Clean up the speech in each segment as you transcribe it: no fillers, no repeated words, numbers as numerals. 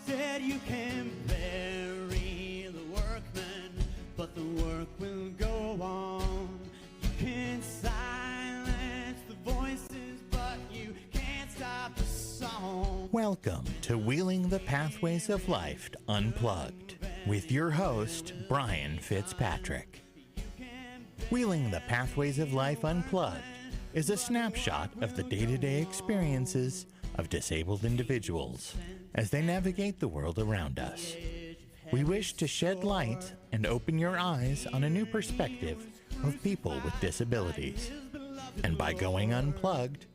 Instead you can bury the workman, but the work will go on. You can silence the voices, but you can't stop the song. Welcome to Wheeling the Pathways of Life Unplugged with your host, Brain Fitzpatrick. Wheeling the Pathways of Life Unplugged is a snapshot of the day-to-day experiences of disabled individuals as they navigate the world around us. We wish to shed light and open your eyes on a new perspective of people with disabilities. And by going unplugged,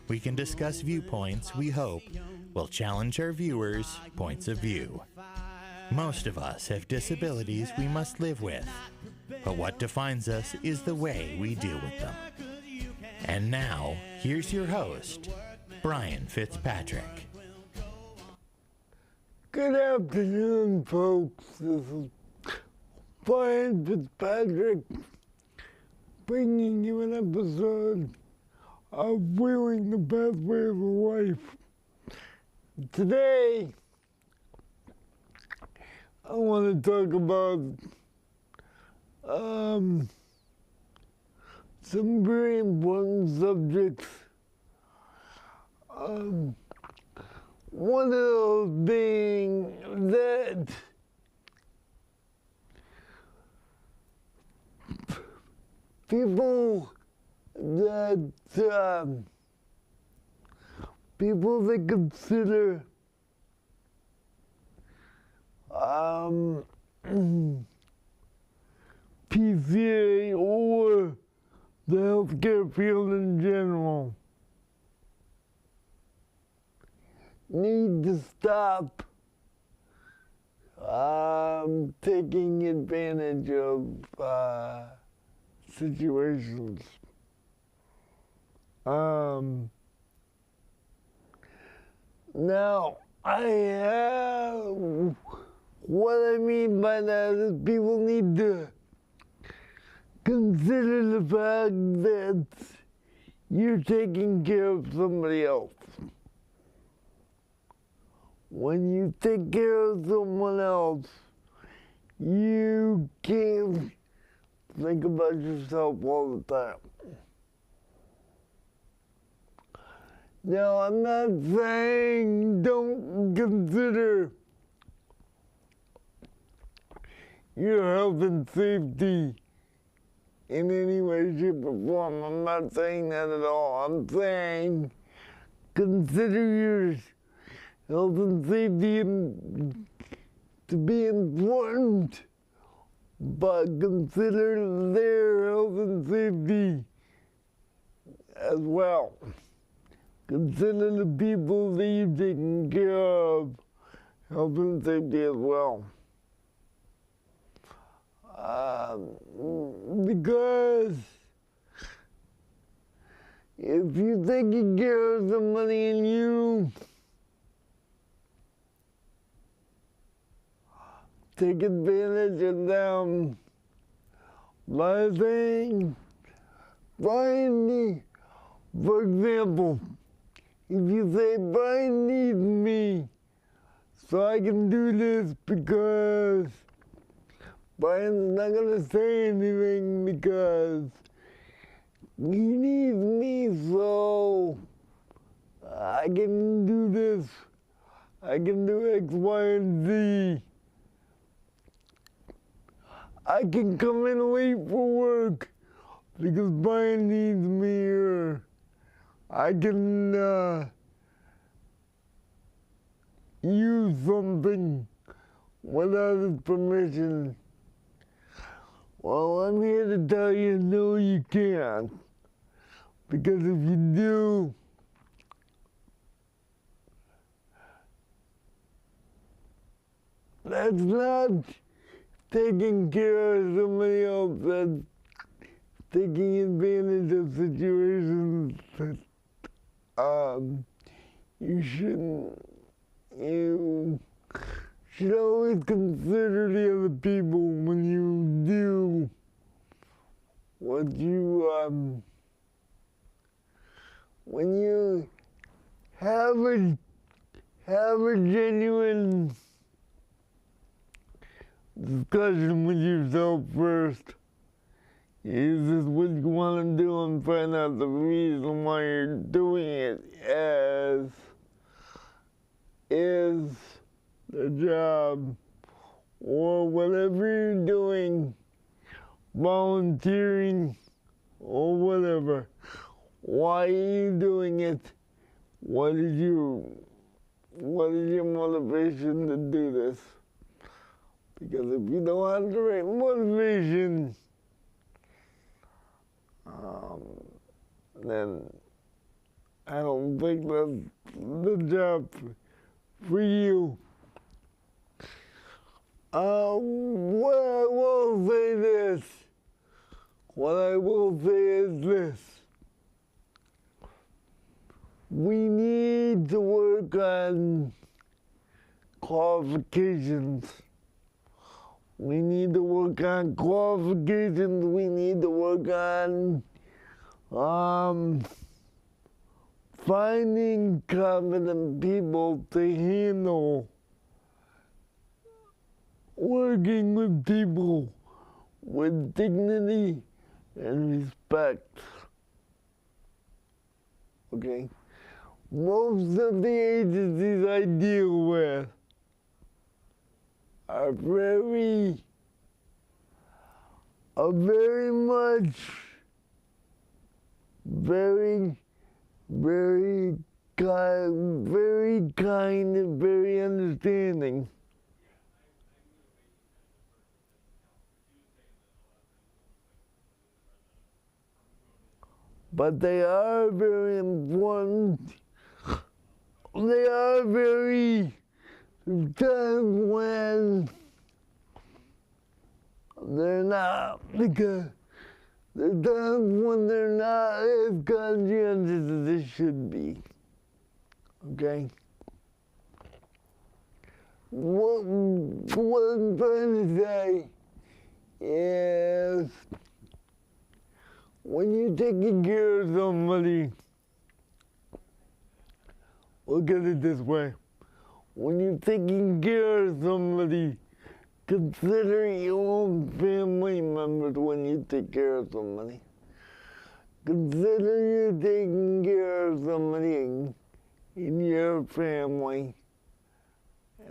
we can discuss viewpoints we hope will challenge our viewers' points of view. Most of us have disabilities we must live with, but what defines us is the way we deal with them. And now, here's your host, Brain Fitzpatrick. Good afternoon, folks. This is Brain Fitzpatrick bringing you an episode of Wheeling the Pathways of Life. Today, I want to talk about some very important subjects. One of those being that people that consider PCA or the healthcare field in general need to stop taking advantage of situations. Now, what I mean by that is people need to consider the fact that you're taking care of somebody else. When you take care of someone else, you can't think about yourself all the time. Now, I'm not saying don't consider your health and safety in any way, shape, or form. I'm not saying that at all. I'm saying consider your health and safety to be important, but consider their health and safety as well. Consider the people that you're taking care of, health and safety as well. Because if you're taking care of somebody and you take advantage of them by saying, find me, for example, if you say, Brian needs me so I can do this because Brian's not going to say anything because he needs me so I can do this, I can do X, Y, and Z. I can come in late for work because Brian needs me here. I can use something without his permission. Well, I'm here to tell you, no, you can't. Because if you do, that's not taking care of somebody else, that's taking advantage of situations that you should always consider the other people when you do what you, when you have a genuine discussion with yourself first. Is this what you want to do, and find out the reason why you're doing it, as is the job or whatever you're doing, volunteering or whatever. Why are you doing it? What is your motivation to do this? Because if you don't have the right motivation, then I don't think that's the job for you. What I will say this. What I will say is this. We need to work on qualifications. We need to work on qualifications. We need to work on finding competent people to handle working with people with dignity and respect. Okay? Most of the agencies I deal with are very much very kind and very understanding. But they are very important. They are very times when they're not, because there are times when they're not as conscientious as they should be. Okay? What I'm trying to say is, when you're taking care of somebody, look at it this way. When you're taking care of somebody, consider your own family members when you take care of somebody. Consider you're taking care of somebody in your family,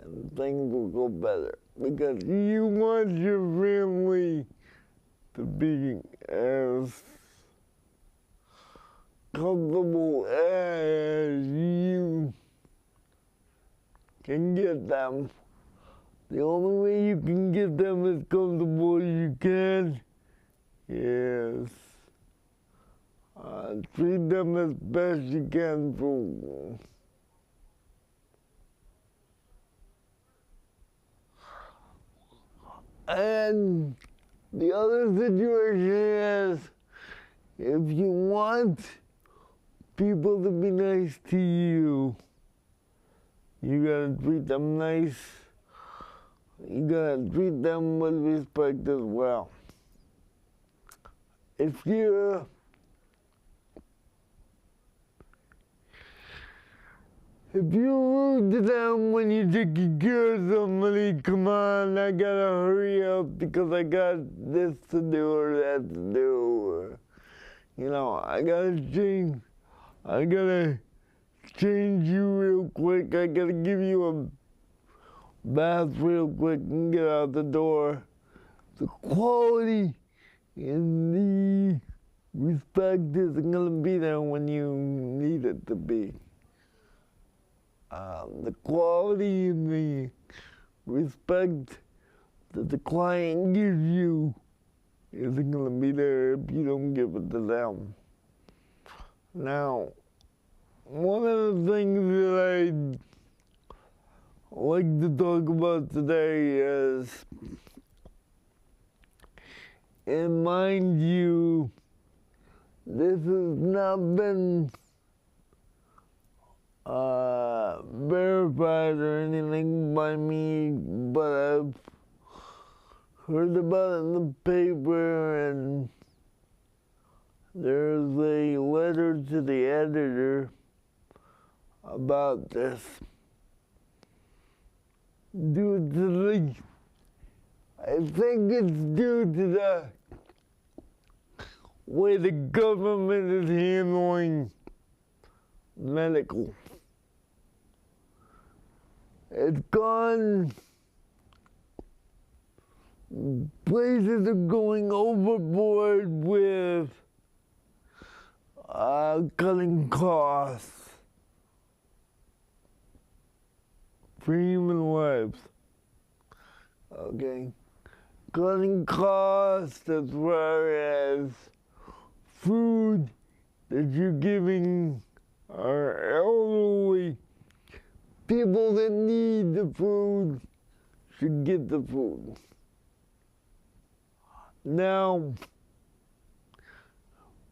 and things will go better. Because you want your family to be as comfortable as you can get them. The only way you can get them as comfortable as you can is treat them as best you can for and the other situation is, if you want people to be nice to you, you gotta treat them nice. You gotta treat them with respect as well. If you're rude to them when you're taking care of somebody, come on, I gotta hurry up because I got this to do or that to do. Or, you know, I gotta change you real quick. I gotta give you a bath real quick and get out the door. The quality and the respect isn't gonna be there when you need it to be. The quality and the respect that the client gives you isn't gonna be there if you don't give it to them. Now, one of the things that I'd like to talk about today is, and mind you, this has not been verified or anything by me, but I've heard about it in the paper, and there's a letter to the editor about this. Due to the I think it's due to the way the government is handling medical. It's gone, places are going overboard with cutting costs for human lives. Okay. Cutting costs as far as food that you're giving our elderly people that need the food should get the food. Now,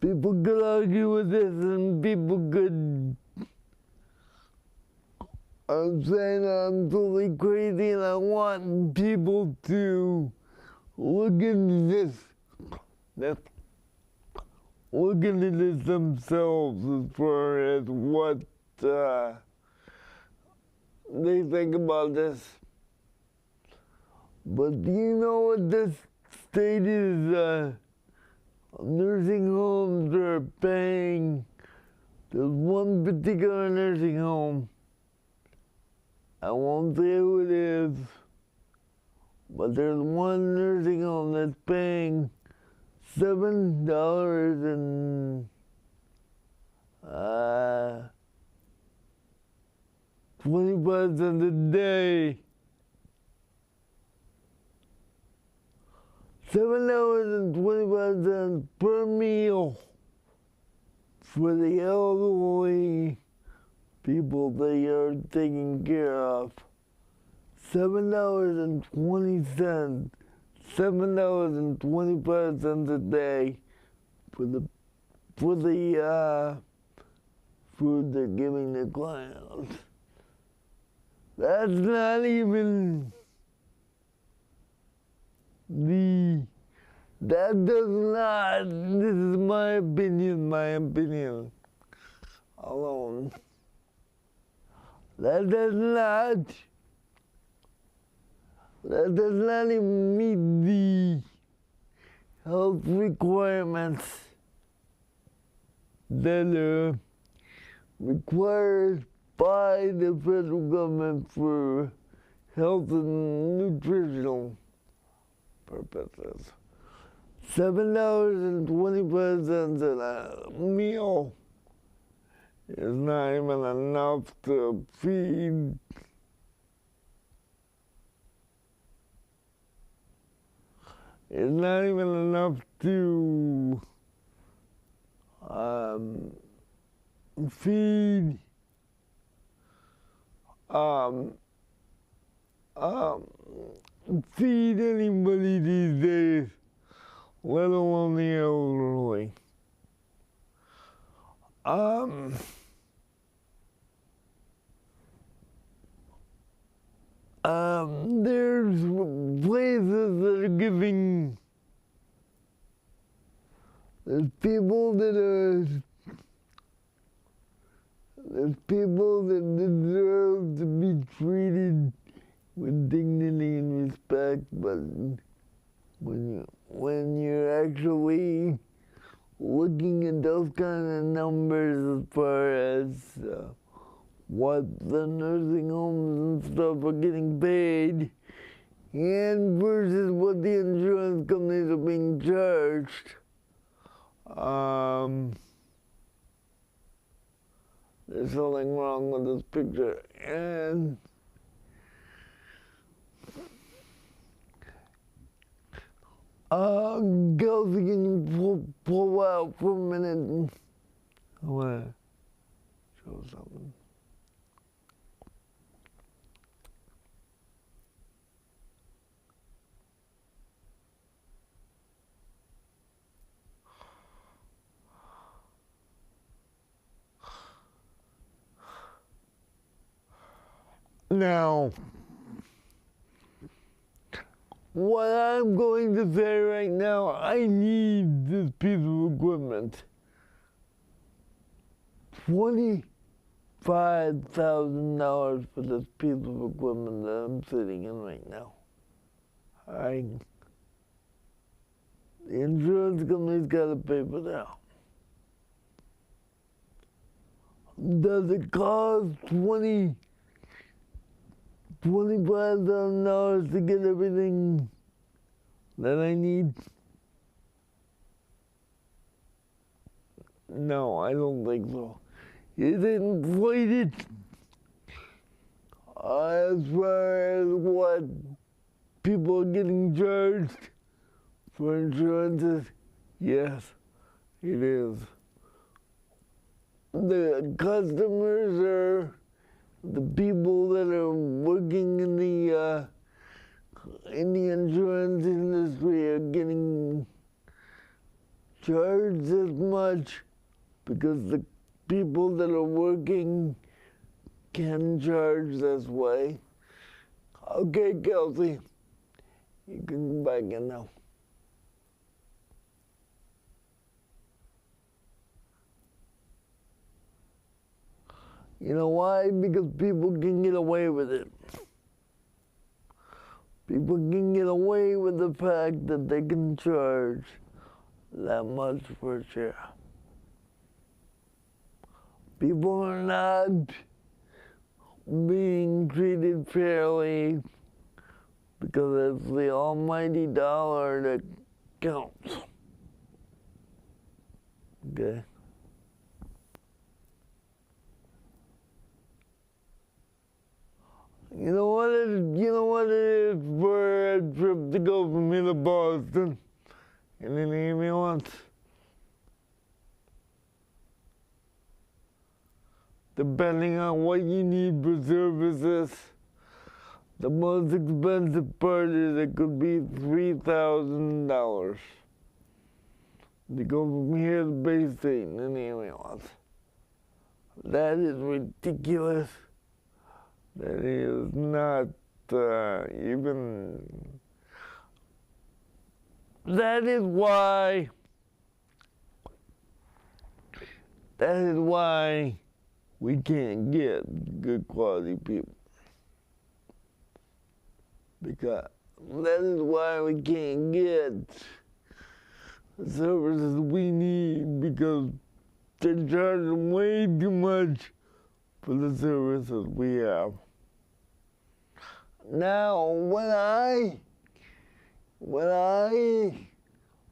people could argue with this and people could, I'm saying I'm totally crazy and I want people to look into this, look into this themselves as far as what they think about this. But do you know what this state is? Nursing homes are paying. There's one particular nursing home. I won't say who it is, but there's one nursing home that's paying $7.25 a day. $7.25 per meal for the elderly people they are taking care of. $7.20, $7.25 a day for the food they're giving the clients. That's not even that does not, this is my opinion alone. That does not even meet the health requirements that are required by the federal government for health and nutritional purposes. $7.25 a meal is not even enough to feed it's not even enough to feed feed anybody these days, let alone the elderly. There's places that are giving, there's people that deserve to be treated with dignity and respect, but when you're actually looking at those kind of numbers as far as what the nursing homes and stuff are getting paid, and versus what the insurance companies are being charged, there's something wrong with this picture. And Kelsey, can you pull out for a minute? I want to show something. Now, what I'm going to say right now, I need this piece of equipment. $25,000 for this piece of equipment that I'm sitting in right now. The insurance company's got to pay for that. Does it cost $25,000 to get everything that I need? No, I don't think so. Is it inflated as far as what people are getting charged for insurances? Yes, it is. The customers are the people that are working in the insurance industry are getting charged as much because the people that are working can charge this way. Okay, Kelsey, you can go back in now. You know why? Because people can get away with it. People can get away with the fact that they can charge that much for a share. People are not being treated fairly because it's the almighty dollar that counts. Okay? You know what it is for a trip to go from here to Boston in an ambulance? Depending on what you need for services, the most expensive part is it could be $3,000 to go from here to Bay State in an ambulance. That is ridiculous. That is not even. That is why we can't get good quality people. Because that is why we can't get the services we need, because they're charging way too much for the services we have. Now, when I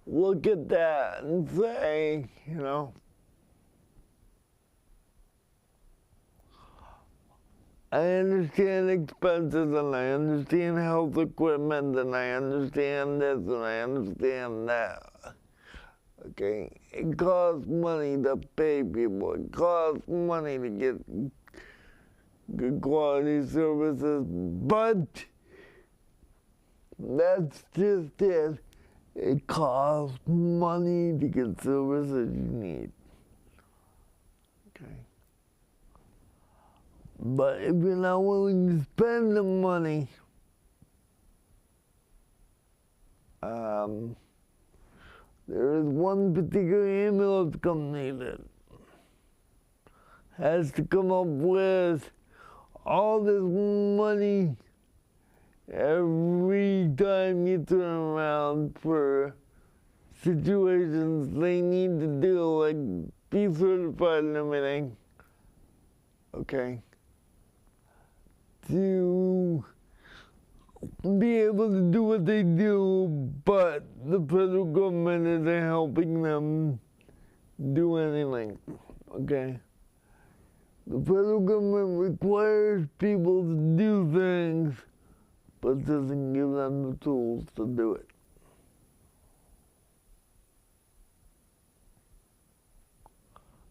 look at that and say, you know, I understand expenses and I understand health equipment and I understand this and I understand that. Okay, it costs money to pay people. It costs money to get good quality services, but that's just it. It costs money to get services you need. Okay. But if you're not willing to spend the money, there is one particular ambulance company that has to come up with all this money every time you turn around for situations they need to do, like be certified and everything, okay, to be able to do what they do, but the federal government isn't helping them do anything, okay? The federal government requires people to do things, but doesn't give them the tools to do it.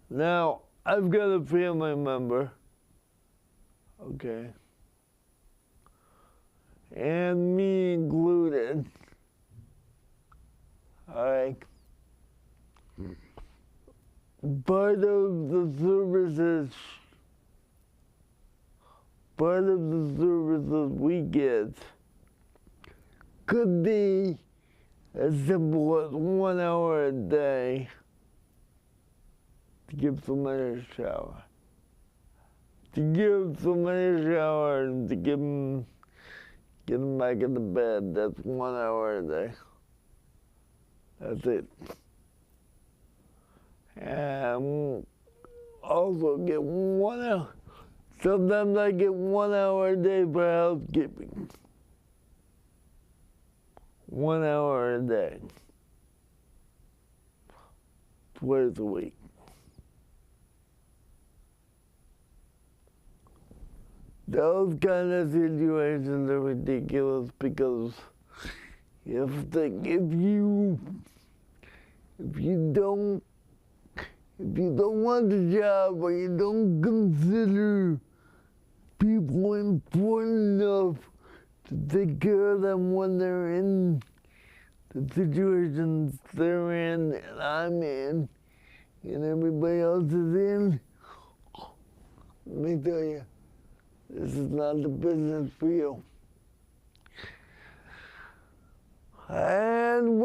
Now, I've got a family member, okay, and me included, all right, part of the services we get could be as simple as 1 hour a day to give somebody a shower. To give somebody a shower and to get them back in the bed, that's 1 hour a day. That's it. And also get 1 hour. Sometimes I get 1 hour a day for housekeeping. 1 hour a day. Twice a week. Those kind of situations are ridiculous because if you don't want the job or you don't consider people important enough to take care of them when they're in the situations they're in and I'm in and everybody else is in, let me tell you, this is not the business for you. And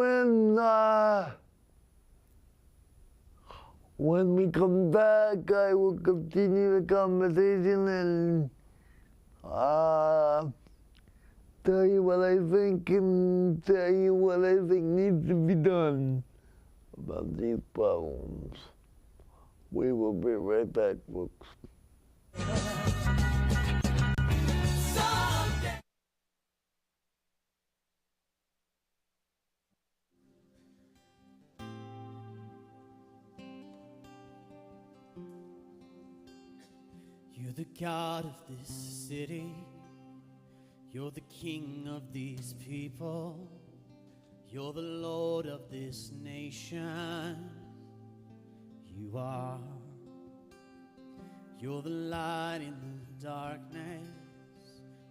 when we come back, I will continue the conversation and tell you what I think and tell you what I think needs to be done about these problems. We will be right back, folks. You're the God of this city. You're the King of these people. You're the Lord of this nation. You are. You're the light in the darkness.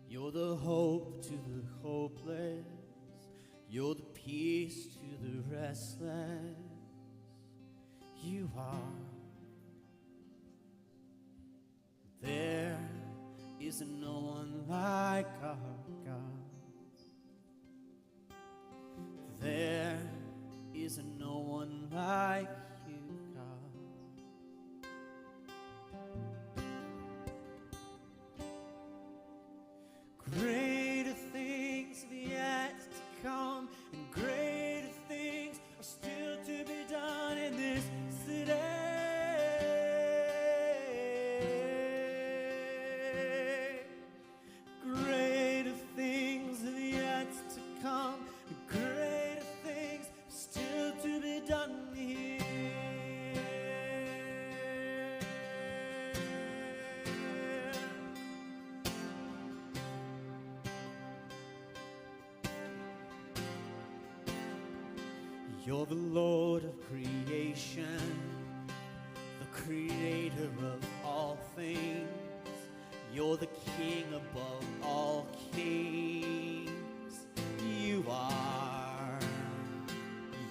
You're the hope to the hopeless. You're the peace to the restless. You are. There is no one like our God. There is no one like you, God. Greater things have yet to come, and greater things are still to be done in this city. You're the Lord of creation, the creator of all things. You're the King above all kings. You are.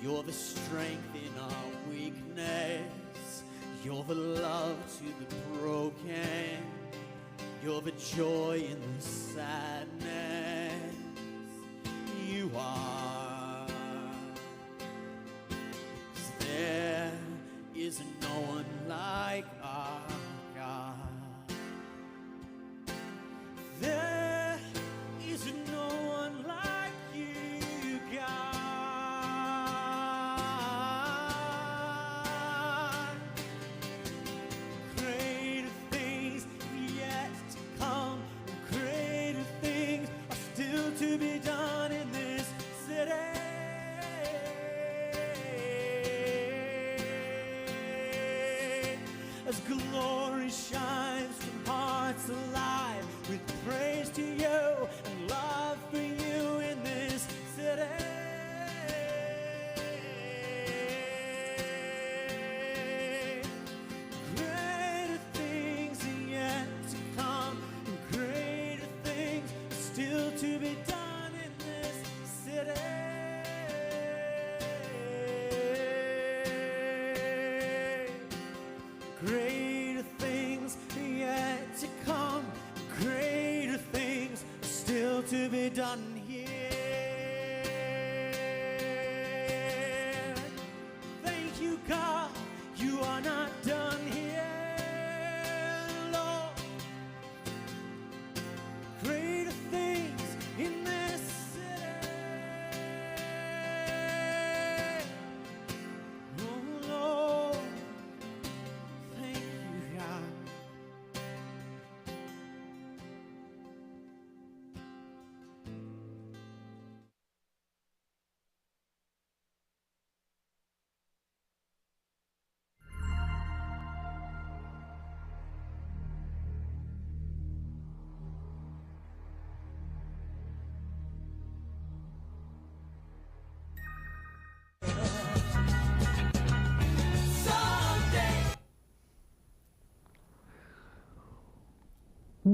You're the strength in our weakness. You're the love to the broken. You're the joy in the sadness. You are. There is no one like our God. There is no one like you, God. Greater things yet to come, greater things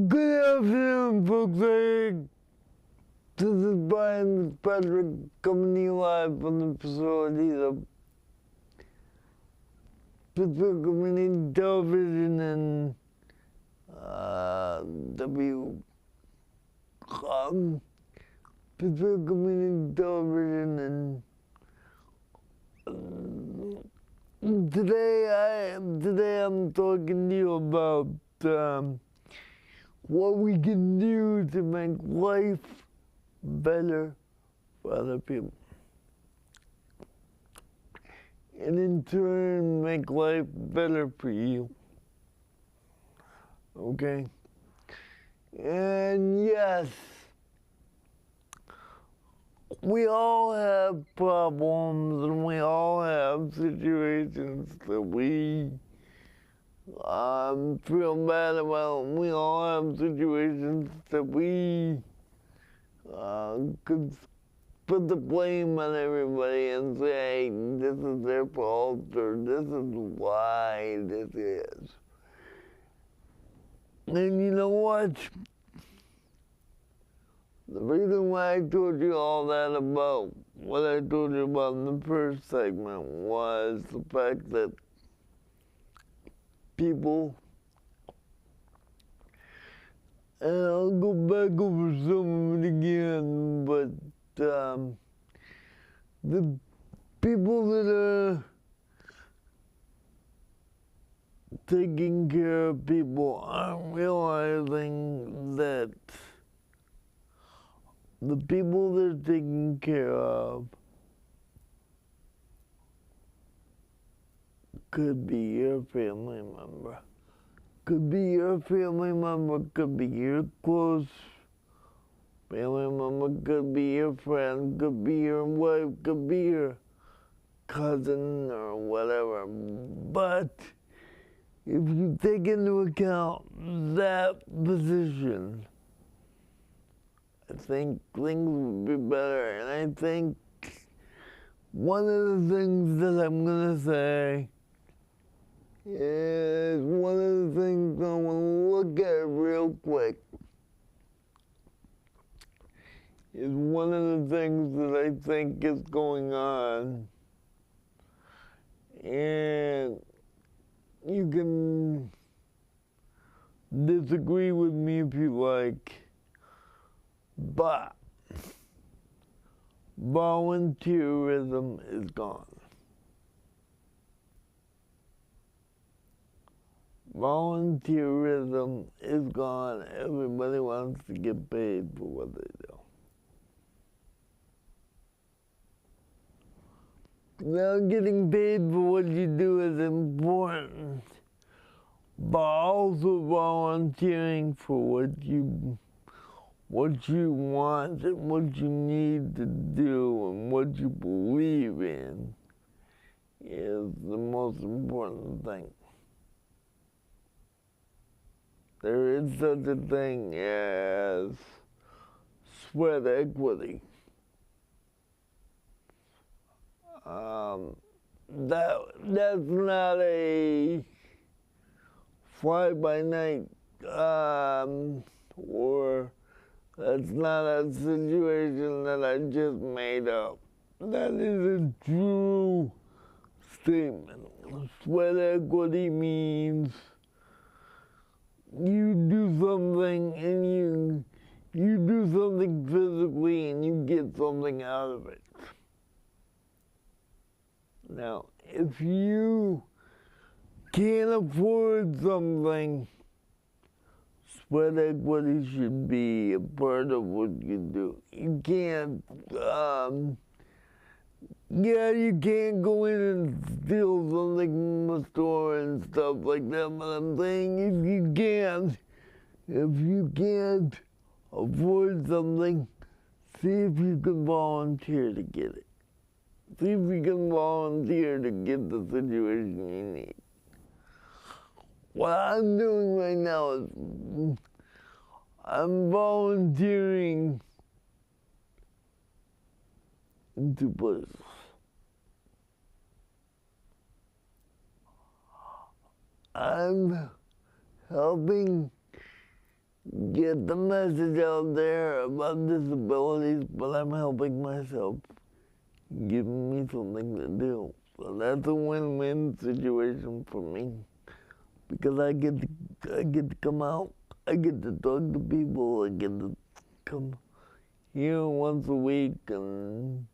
Good afternoon, folks. This is Brain Fitzpatrick coming to you live from the facilities of Pittsburgh Community Television and Pittsburgh Community Television, and today I'm talking to you about what we can do to make life better for other people, and in turn make life better for you. Okay? And yes, we all have problems and we all have situations that we feel bad about. We all have situations that we could put the blame on everybody and say, this is their fault, or this is why this is. And you know what? The reason why I told you all that about what I told you about in the first segment was the fact that people, and I'll go back over some of it again, but the people that are taking care of people aren't realizing that the people they're taking care of could be your family member. Could be your family member, could be your close family member, could be your friend, could be your wife, could be your cousin or whatever. But if you take into account that position, I think things would be better. And I think one of the things that I'm going to say is one of the things I want to look at real quick is one of the things that I think is going on. And you can disagree with me if you like, but volunteerism is gone. Volunteerism is gone. Everybody wants to get paid for what they do. Now, getting paid for what you do is important, but also volunteering for what you want and what you need to do and what you believe in is the most important thing. There is such a thing as sweat equity. That's not a fly-by-night, or that's not a situation that I just made up. That is a true statement. Sweat equity means you do something and you do something physically and you get something out of it. Now, if you can't afford something, sweat equity should be a part of what you do. You can't, you can't go in and steal something from the store and stuff like that, but I'm saying if you can't afford something, see if you can volunteer to get it. See if you can volunteer to get the situation you need. What I'm doing right now is I'm volunteering in two places. I'm helping get the message out there about disabilities, but I'm helping myself, giving me something to do. So that's a win-win situation for me, because I get to come out, I get to talk to people, I get to come here once a week and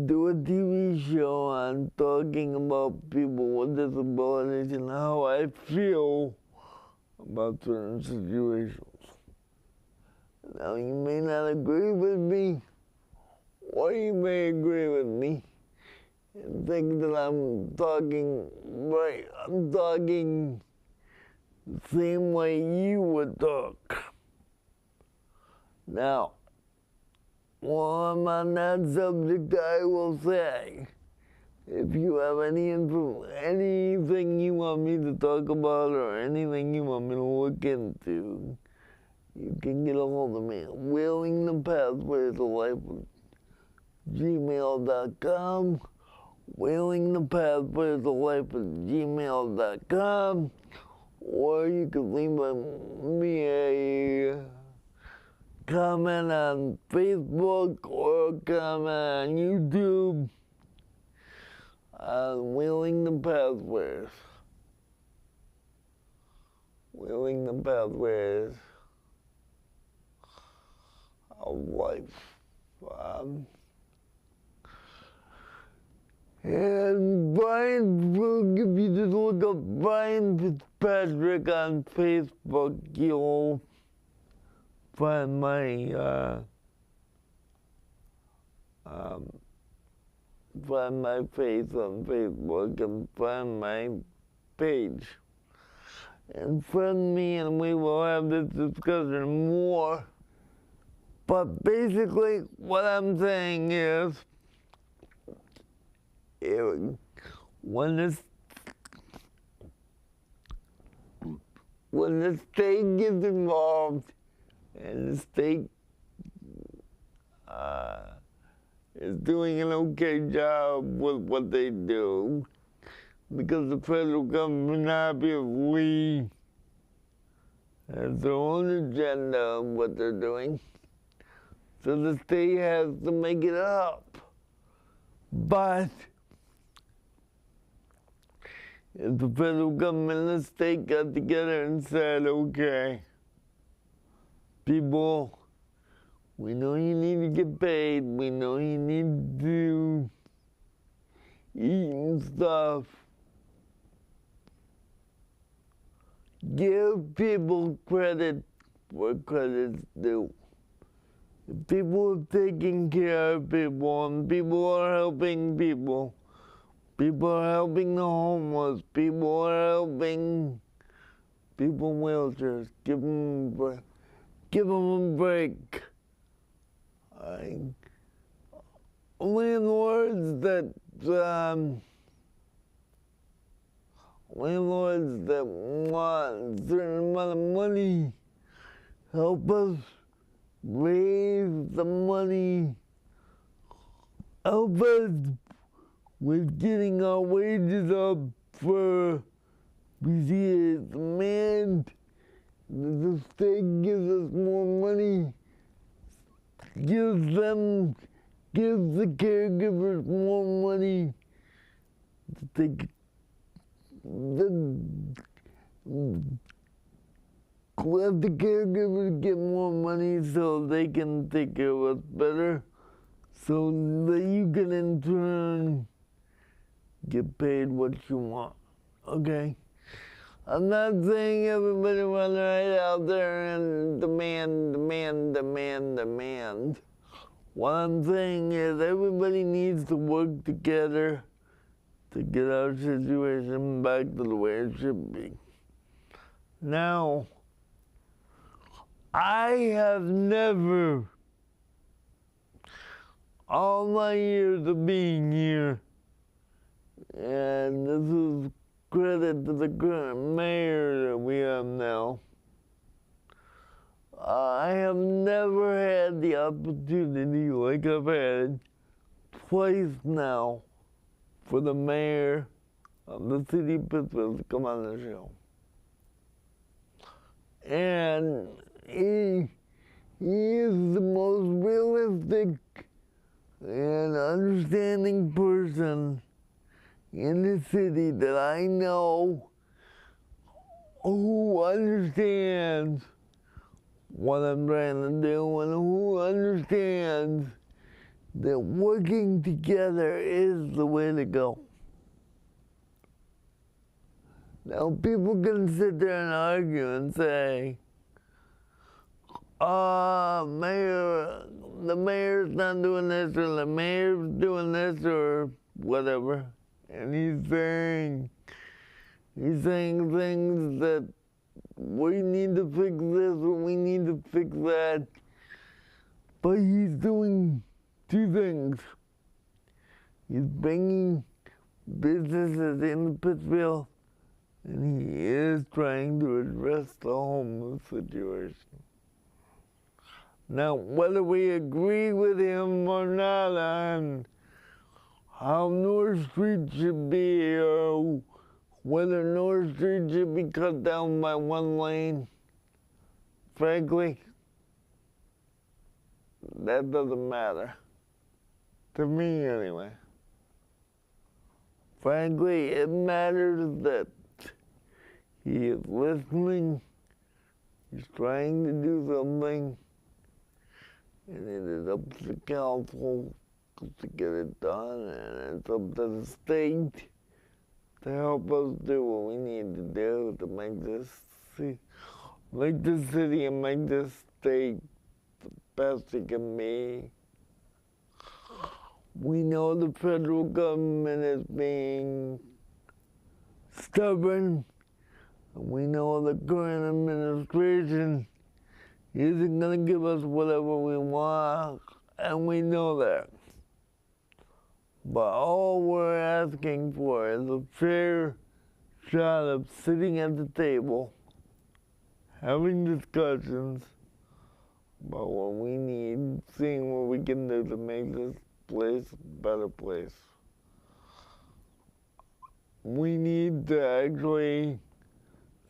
do a TV show on talking about people with disabilities and how I feel about certain situations. Now, you may not agree with me, or you may agree with me and think that I'm talking the same way you would talk. Now, while I'm on that subject, I will say, if you have anything you want me to talk about or anything you want me to look into, you can get a hold of me at wheelingthepathwaysoflife@gmail.com, wheelingthepathwaysoflife@gmail.com, or you can leave me a comment on Facebook or comment on YouTube on Wheeling the Pathways. Wheeling the Pathways of Life. And Brian, if you just look up Brian Fitzpatrick on Facebook, you'll find my face on Facebook and find my page. And friend me and we will have this discussion more. But basically what I'm saying is, when the state gets involved and the state is doing an okay job with what they do, because the federal government obviously has their own agenda of what they're doing, so the state has to make it up. But if the federal government and the state got together and said, okay, people, we know you need to get paid, we know you need to eat and stuff, give people credit where credit's due. If people are taking care of people and people are helping people, people are helping the homeless, people are helping people in wheelchairs, give them a break. Landlords that want a certain amount of money, help us raise the money, help us with getting our wages up for we see a demand. The state gives us more money, gives the caregivers more money to take let the caregivers get more money so they can take care of us better, so that you can in turn get paid what you want, okay? I'm not saying everybody run right out there and demand. What I'm saying is everybody needs to work together to get our situation back to the way it should be. Now, I have never, all my years of being here, and this is credit to the current mayor that we have now, I have never had the opportunity, like I've had twice now, for the mayor of the city of Pittsburgh to come on the show. And he is the most realistic and understanding person in the city that I know who understands what I'm trying to do and who understands that working together is the way to go. Now, people can sit there and argue and say, mayor, the mayor's not doing this, or the mayor's doing this, or whatever. And he's saying things that we need to fix this, or we need to fix that. But he's doing two things. He's bringing businesses into Pittsfield, and he is trying to address the homeless situation. Now, whether we agree with him or not on how North Street should be, or whether North Street should be cut down by one lane, frankly, that doesn't matter. To me, anyway. Frankly, it matters that he is listening, he's trying to do something, and it is up to the council to get it done, and it's up to the state to help us do what we need to do to make this city and make this state the best it can be. We know the federal government is being stubborn, and we know the current administration isn't going to give us whatever we want, and we know that. But all we're asking for is a fair shot of sitting at the table, having discussions about what we need, seeing what we can do to make this place a better place. We need to actually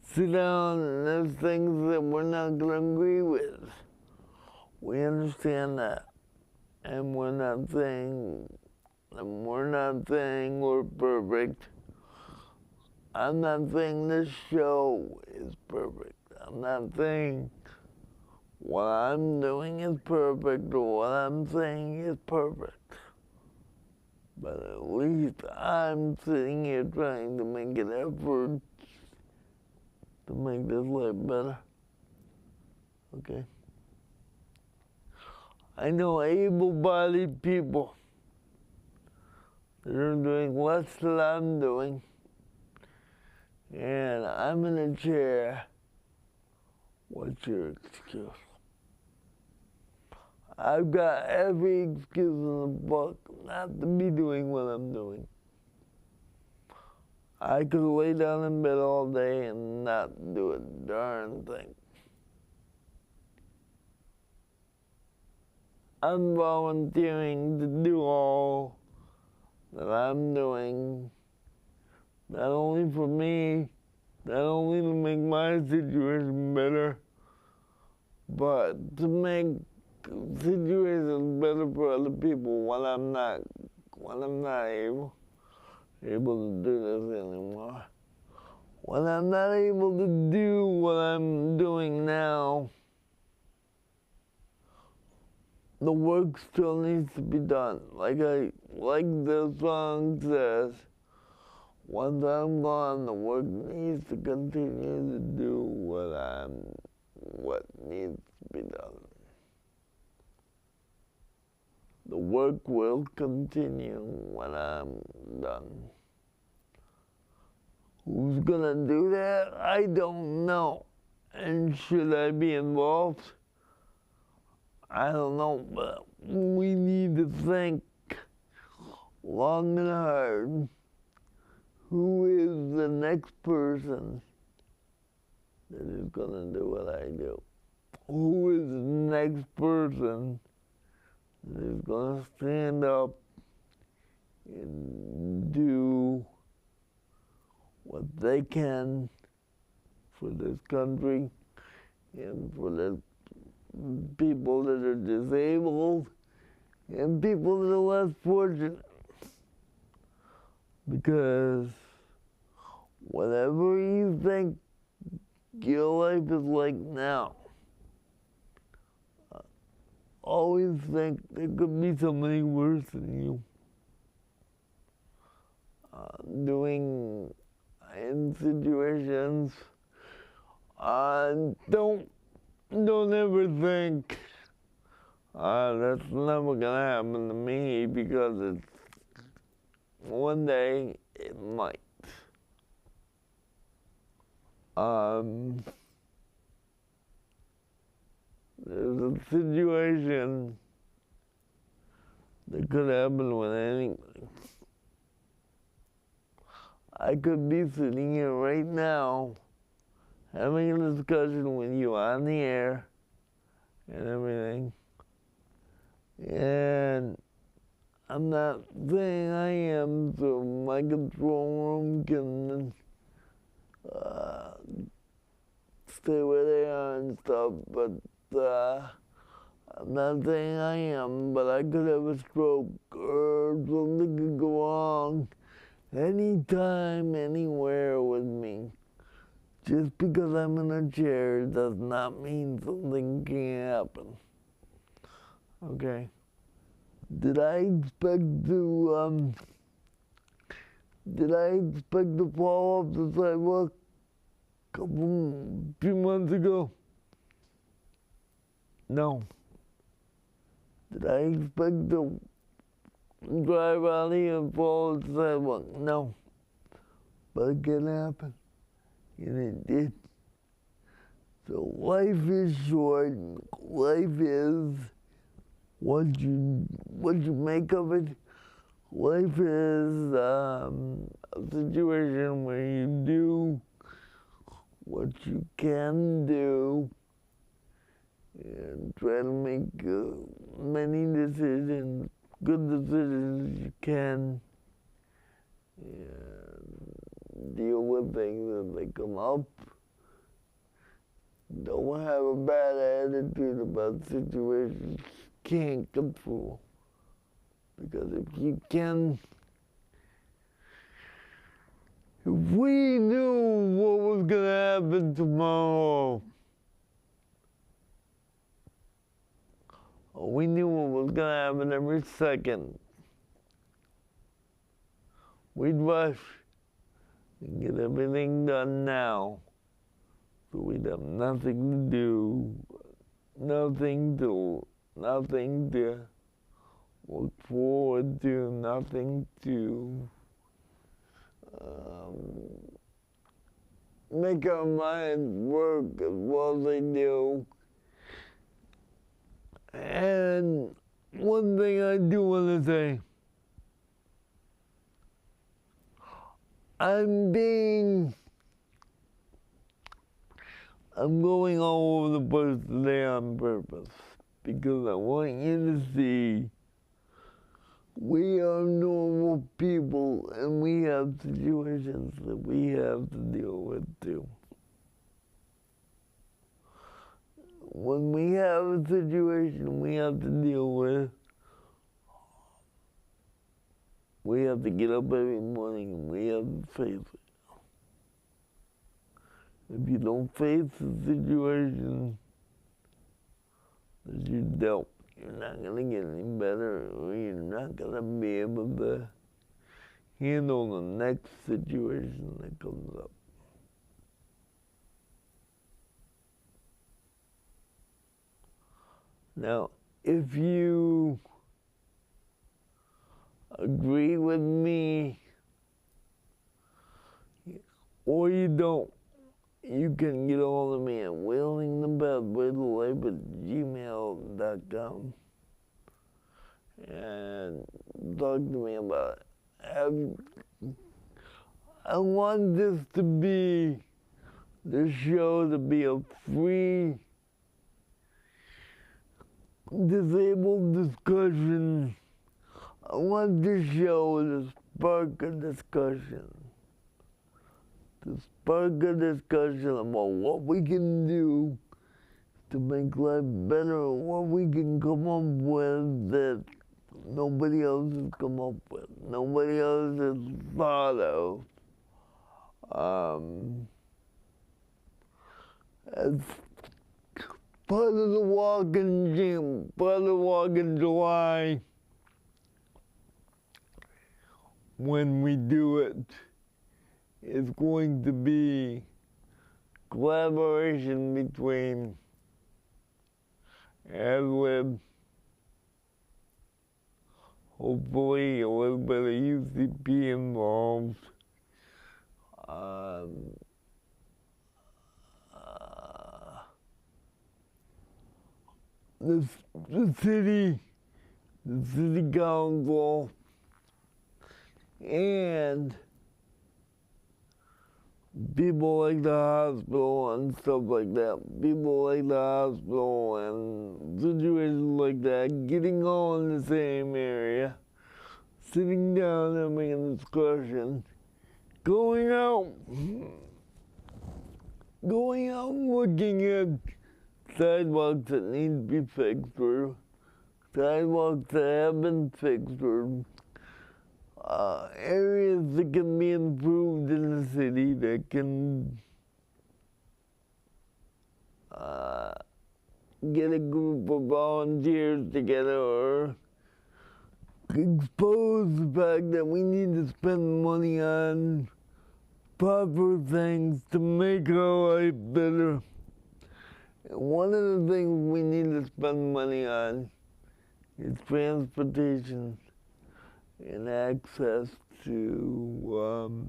sit down, and there's things that we're not going to agree with. We understand that. And we're not saying we're perfect. I'm not saying this show is perfect. I'm not saying what I'm doing is perfect or what I'm saying is perfect. But at least I'm sitting here trying to make an effort to make this life better. Okay? I know able-bodied people that are doing less than I'm doing, and I'm in a chair. What's your excuse? I've got every excuse in the book not to be doing what I'm doing. I could lay down in bed all day and not do a darn thing. I'm volunteering to do all that I'm doing, not only for me, not only to make my situation better, but to make situations better for other people when I'm not able to do this anymore. When I'm not able to do what I'm doing now, the work still needs to be done. Like the song says, once I'm gone, the work needs to continue to do what needs to be done. The work will continue when I'm done. Who's gonna do that? I don't know. And should I be involved? I don't know, but we need to think long and hard. Who is the next person that is gonna do what I do? Who is the next person that is gonna stand up and do what they can for this country and for the people that are disabled and people that are less fortunate. Because whatever you think your life is like now, always think there could be somebody worse than you doing in situations. Don't ever think that's never gonna happen to me, because it's one day it might. There's a situation that could happen with anybody. I could be sitting here right now having a discussion with you on the air and everything, and I'm not saying I am, so my control room can stay where they are and stuff, but I'm not saying I am, but I could have a stroke or something could go wrong anytime, anywhere with me. Just because I'm in a chair does not mean something can't happen. Okay? Did I expect to fall off the sidewalk a few months ago? No. Did I expect to drive out here and fall off the sidewalk? No. But it can happen. And it did. So life is short. Life is what you make of it. Life is a situation where you do what you can do and try to make many decisions, good decisions as you can, and deal with things as they come up. Don't have a bad attitude about situations you can't control. Because if we knew what was going to happen tomorrow, or we knew what was going to happen every second, we'd rush and get everything done now. So we'd have nothing to do, nothing to look forward to, nothing to make our minds work as well as they do. And one thing I do want to say, I'm going all over the place today on purpose, because I want you to see we are normal people and we have situations that we have to deal with too. When we have a situation we have to deal with, we have to get up every morning and we have to face it. If you don't face the situation that you dealt, you're not going to get any better, or you're not going to be able to handle the next situation that comes up. Now, if you agree with me, or you don't, you can get hold of me at wheelingthepathwaytolife@gmail.com and talk to me about it. I want this to be, this show to be a free disabled discussion. I want this show to spark a discussion. To spark a discussion about what we can do to make life better, what we can come up with that nobody else has come up with, nobody else has thought of. As part of the walk in June, part of the walk in July, when we do it, it's going to be collaboration between ad-lib, hopefully a little bit of UCP involved, the city council, and people like the hospital and stuff like that. People like the hospital and situations like that, getting all in the same area, sitting down and having a discussion, going out looking at sidewalks that need to be fixed, or sidewalks that have been fixed, or areas that can be improved in the city that can get a group of volunteers together, or expose the fact that we need to spend money on proper things to make our life better. And one of the things we need to spend money on is transportation and access to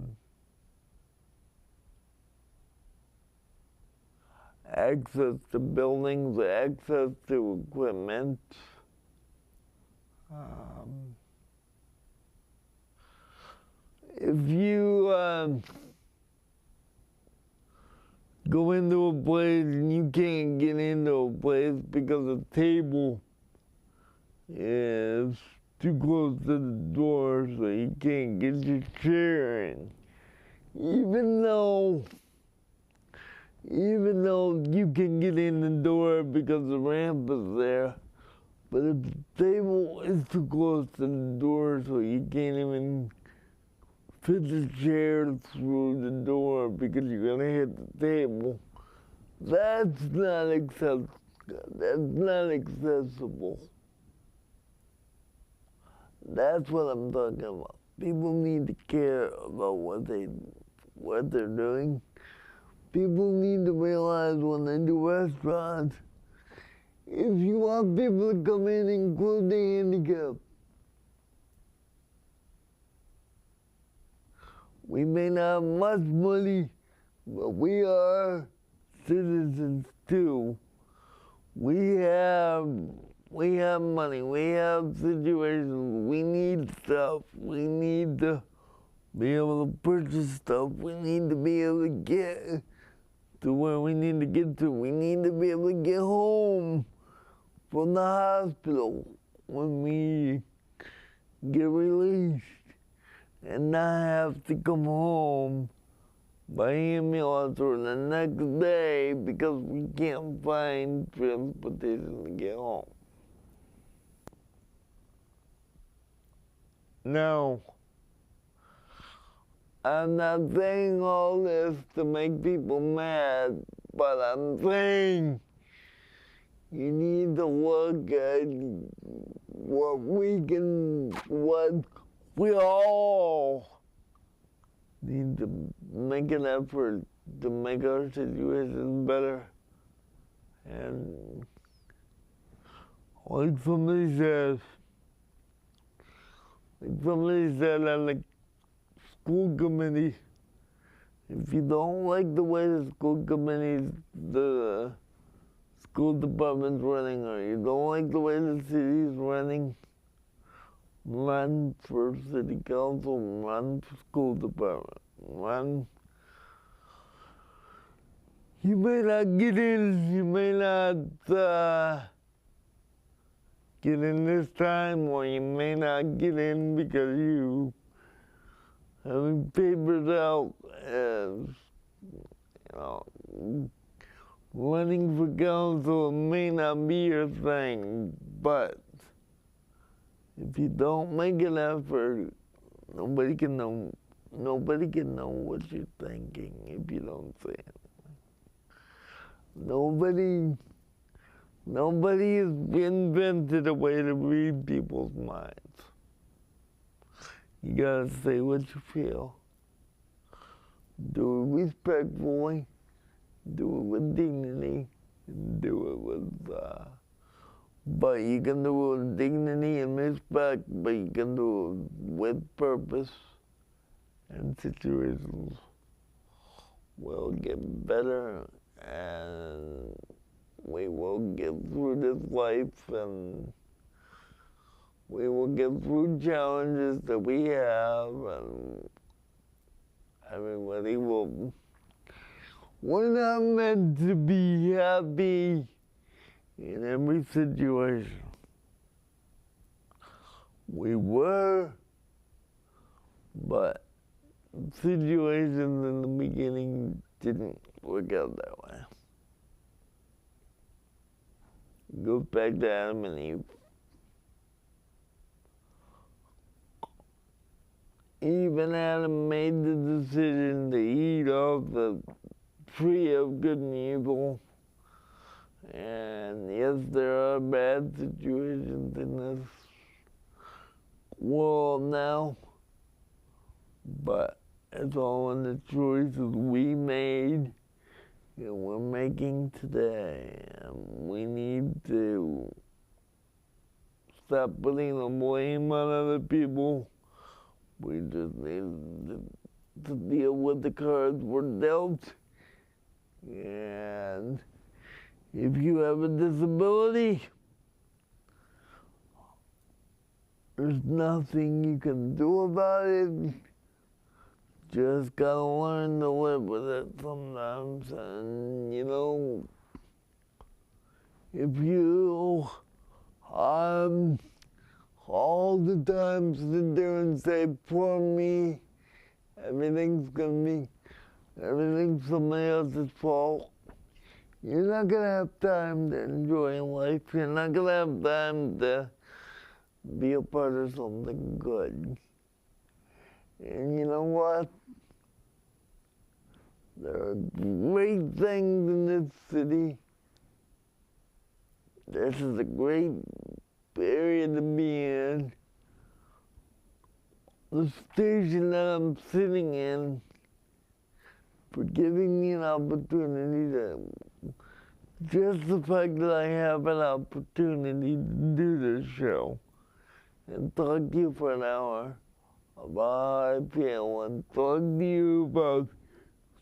buildings, access to equipment. If you go into a place and you can't get into a place because the table is too close to the door, so you can't get your chair in. Even though you can get in the door because the ramp is there, but if the table is too close to the door, so you can't even fit the chair through the door because you're gonna hit the table, that's not accessible. That's what I'm talking about. People need to care about what they're doing. People need to realize when they do restaurants, if you want people to come in, include the handicap. We may not have much money, but we are citizens too. We have money, we have situations, we need stuff, we need to be able to purchase stuff, we need to be able to get to where we need to get to. We need to be able to get home from the hospital when we get released and not have to come home by ambulance or the next day because we can't find transportation to get home. Now, I'm not saying all this to make people mad, but I'm saying you need to look at what we all need to make an effort to make our situation better. And like somebody said on the school committee, if you don't like the way the school department's running, or you don't like the way the city's running, run for city council, run for school department, run. You may not get in, you may not get in this time, or you may not get in because you haven't papered out as, running for council may not be your thing, but if you don't make an effort, nobody can know what you're thinking if you don't say it. Nobody has invented a way to read people's minds. You gotta say what you feel. Do it respectfully, do it with dignity, and do it with, but you can do it with dignity and respect, but you can do it with purpose, and situations will get better, and we will get through this life, and we will get through challenges that we have, and everybody will. We're not meant to be happy in every situation. We were, but situations in the beginning didn't work out that way. Goes back to Adam and Eve. Even Adam made the decision to eat off the tree of good and evil. And yes, there are bad situations in this world now, but it's all in the choices we made and we're making today. And we need to stop putting the blame on other people. We just need to deal with the cards we're dealt. And if you have a disability, there's nothing you can do about it. Just gotta learn to live with it sometimes. And you know, if you all the time sit there and say, poor me, everything's somebody else's fault, you're not gonna have time to enjoy life. You're not gonna have time to be a part of something good. And you know what? There are great things in this city. This is a great area to be in. The station that I'm sitting in, for giving me an opportunity to, just the fact that I have an opportunity to do this show and talk to you for an hour about how I feel and talk to you about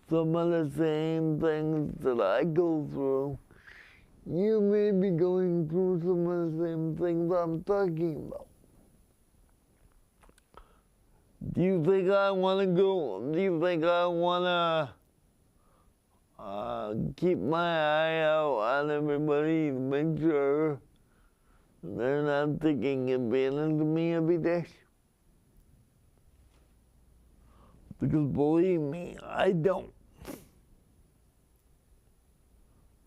some of the same things that I go through. You may be going through some of the same things I'm talking about. Do you think I want to go? Do you think I want to keep my eye out on everybody to make sure they're not taking advantage of me every day? Because believe me, I don't.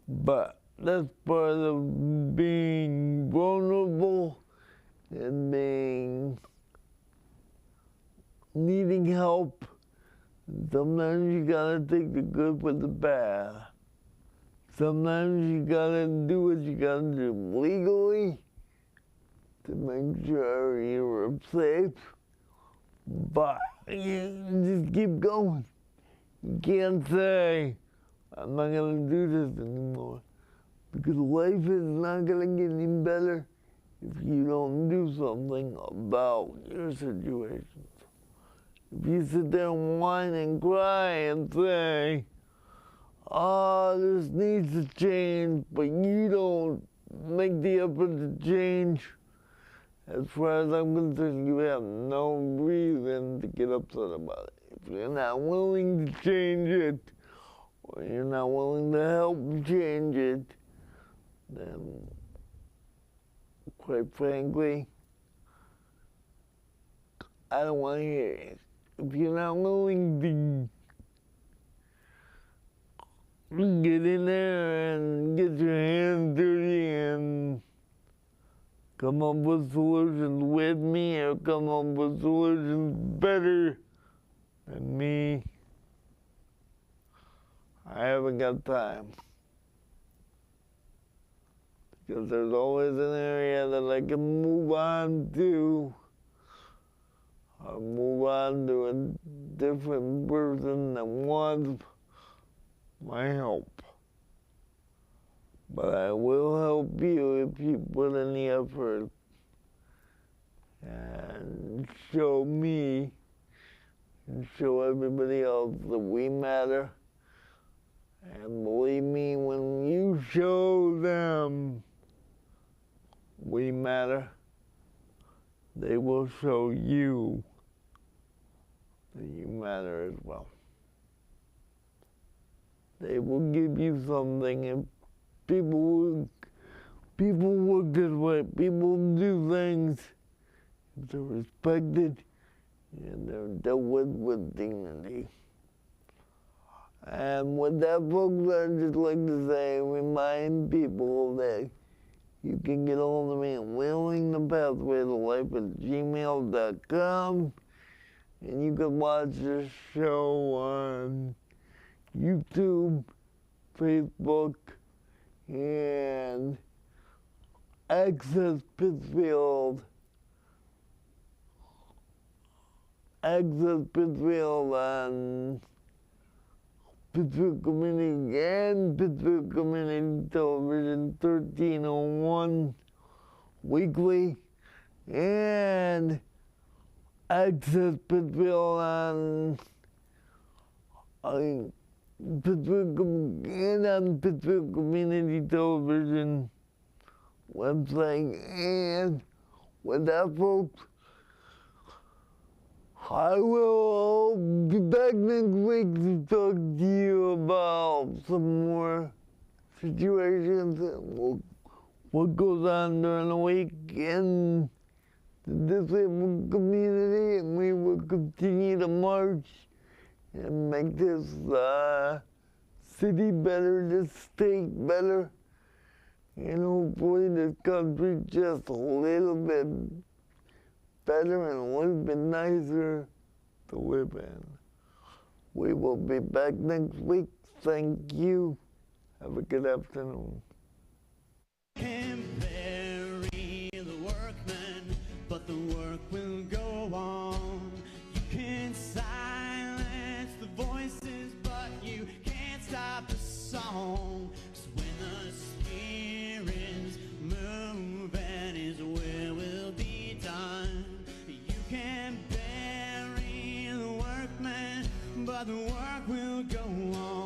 But that's part of being vulnerable and needing help. Sometimes you gotta take the good with the bad. Sometimes you gotta do what you gotta do legally to make sure you're safe. But you just keep going. You can't say, I'm not gonna do this anymore. Because life is not gonna get any better if you don't do something about your situations. If you sit there and whine and cry and say, oh, this needs to change, but you don't make the effort to change, as far as I'm concerned, you have no reason to get upset about it. If you're not willing to change it, or you're not willing to help change it, then, quite frankly, I don't want to hear it. If you're not willing to get in there and get your hands dirty and come up with solutions with me or come up with solutions better than me. I haven't got time. Because there's always an area that I can move on to. Or move on to a different person that wants my help. But I will help you if you put in the effort and show me and show everybody else that we matter. And believe me, when you show them we matter, they will show you that you matter as well. They will give you something. If people work this way, people do things, if they're respected and they're dealt with dignity. And with that, folks, I'd just like to say, remind people that you can get hold of me at wheelingthepathwaytolife@gmail.com, and you can watch this show on YouTube, Facebook, and Access Pittsfield on Pittsfield Community and Pittsfield Community Television 1301 weekly, and Access Pittsfield on Pittsfield Community Television website. And with that, folks, I will be back next week to talk to you about some more situations and what goes on during the week in the disabled community, and we will continue to march and make this city better, this state better, and hopefully this country just a little bit better and a little bit nicer to live in. We will be back next week. Thank you. Have a good afternoon. Can bury the workmen, but the work will go on. You can silence the voices, but you can't stop the song. 'Cause when the spirit's moving is where we'll be done. You can bury the workmen, but the work will go on.